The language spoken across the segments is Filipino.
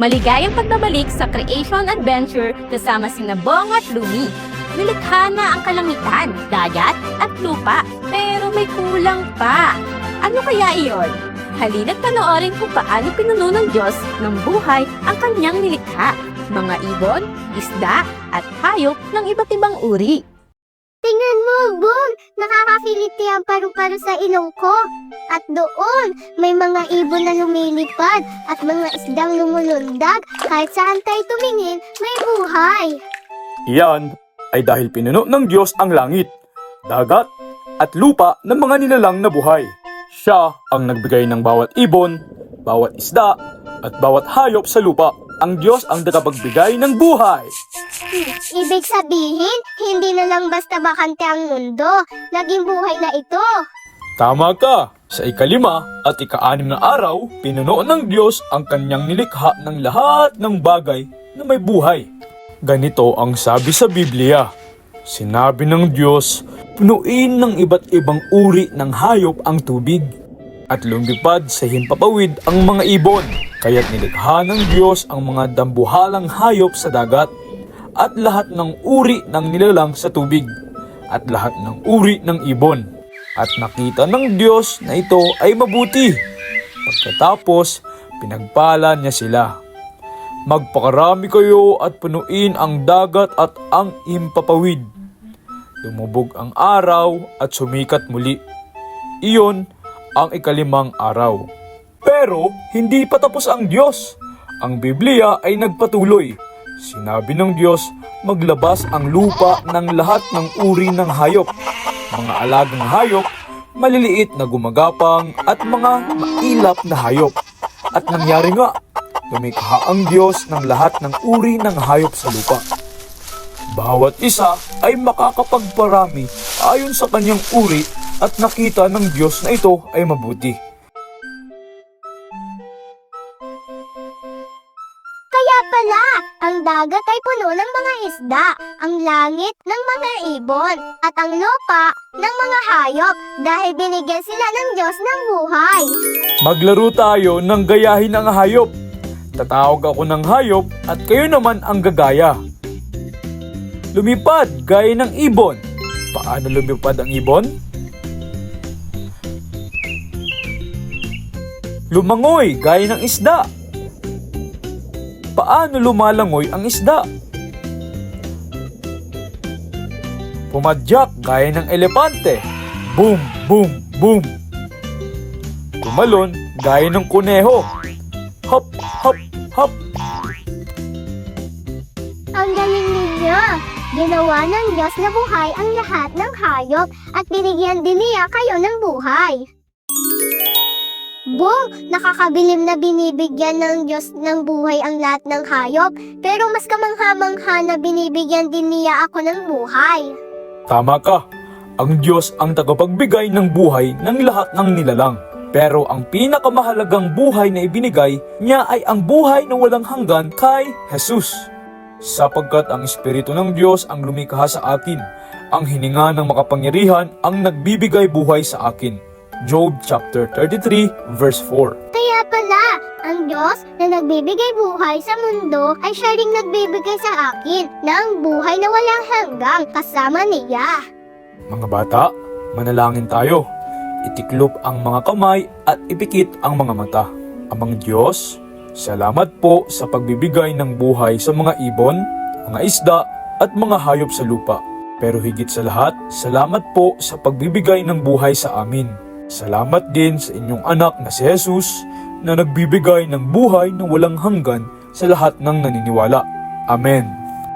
Maligayang pagbabalik sa Creation Adventure kasama sina Bong at Lumi. Nilikha na ang kalangitan, dagat at lupa, pero may kulang pa. Ano kaya iyon? Halina't panoorin kung paano pinuno ng Diyos ng buhay ang kanyang nilikha, mga ibon, isda at hayop ng iba't ibang uri. Tingnan mo, Bong! Nakakakiliti ang paru-paro sa ilong ko. At doon, may mga ibon na lumilipad at mga isdang lumulundag. Kahit saan tayo tumingin, may buhay. Iyan ay dahil pinuno ng Diyos ang langit, dagat at lupa ng mga nilalang na buhay. Siya ang nagbigay ng bawat ibon, bawat isda at bawat hayop sa lupa. Ang Diyos ang nakapagbigay ng buhay. Ibig sabihin, hindi na lang basta bakante ang mundo. Naging buhay na ito. Tama ka! Sa ikalima at ika-anim na araw, pinuno ng Diyos ang kanyang nilikha ng lahat ng bagay na may buhay. Ganito ang sabi sa Biblia. Sinabi ng Diyos, punuin ng iba't ibang uri ng hayop ang tubig at lumipad sa himpapawid ang mga ibon. Kaya't nilikha ng Diyos ang mga dambuhalang hayop sa dagat at lahat ng uri ng nilalang sa tubig at lahat ng uri ng ibon. At nakita ng Diyos na ito ay mabuti. Pagkatapos, pinagpala niya sila. Magpakarami kayo at punuin ang dagat at ang himpapawid. Lumubog ang araw at sumikat muli. Iyon ang ikalimang araw. Pero hindi pa tapos ang Diyos. Ang Biblia ay nagpatuloy. Sinabi ng Diyos, maglabas ang lupa ng lahat ng uri ng hayop. Mga alagang hayop, maliliit na gumagapang at mga mailap na hayop. At nangyari nga, lumikha ang Diyos ng lahat ng uri ng hayop sa lupa. Bawat isa ay makakapagparami ayon sa kanyang uri at nakita ng Diyos na ito ay mabuti. Kaya pala, ang dagat ay puno ng mga isda, ang langit ng mga ibon, at ang lupa ng mga hayop dahil binigyan sila ng Diyos ng buhay. Maglaro tayo ng gayahin ang hayop. Tatawag ako ng hayop at kayo naman ang gagaya. Lumipad gaya ng ibon. Paano lumipad ang ibon? Lumangoy gaya ng isda. Paano lumalangoy ang isda? Pumadyak gaya ng elepante. Boom, boom, boom. Tumalon gaya ng kuneho. Hop, hop, hop. Ang galing ninyo! Ginawa ng Diyos na buhay ang lahat ng hayop at binigyan din niya kayo ng buhay. Bong, nakakabilim na binibigyan ng Diyos ng buhay ang lahat ng hayop, pero mas kamangha-mangha na binibigyan din niya ako ng buhay. Tama ka. Ang Diyos ang tagapagbigay ng buhay ng lahat ng nilalang. Pero ang pinakamahalagang buhay na ibinigay niya ay ang buhay na walang hanggan kay Jesus. Sapagkat ang Espiritu ng Diyos ang lumikha sa akin, ang hininga ng makapangyarihan ang nagbibigay buhay sa akin. Job chapter 33 verse 4. Kaya pala, ang Diyos na nagbibigay buhay sa mundo ay siya ring nagbibigay sa akin ng buhay na walang hanggang kasama niya. Mga bata, manalangin tayo. Itiklop ang mga kamay at ipikit ang mga mata. Amang Diyos, salamat po sa pagbibigay ng buhay sa mga ibon, mga isda at mga hayop sa lupa. Pero higit sa lahat, salamat po sa pagbibigay ng buhay sa amin. Salamat din sa inyong anak na si Jesus na nagbibigay ng buhay na walang hanggan sa lahat ng naniniwala. Amen.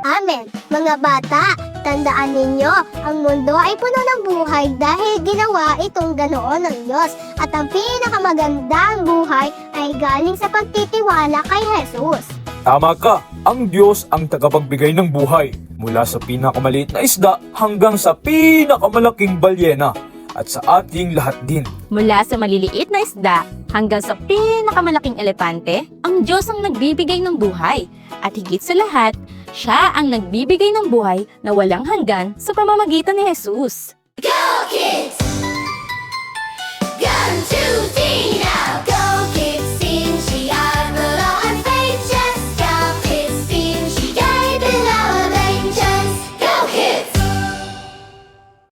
Amen. Mga bata, tandaan ninyo, ang mundo ay puno ng buhay dahil ginawa itong ganoon ng Diyos. At ang pinakamagandang buhay ay galing sa pagtitiwala kay Jesus. Tama ka, ang Diyos ang tagapagbigay ng buhay mula sa pinakamaliit na isda hanggang sa pinakamalaking balyena at sa ating lahat din. Mula sa maliliit na isda hanggang sa pinakamalaking elepante, ang Diyos ang nagbibigay ng buhay. At higit sa lahat, siya ang nagbibigay ng buhay na walang hanggan sa pamamagitan ni Jesus. Go kids! 1, 2, 3!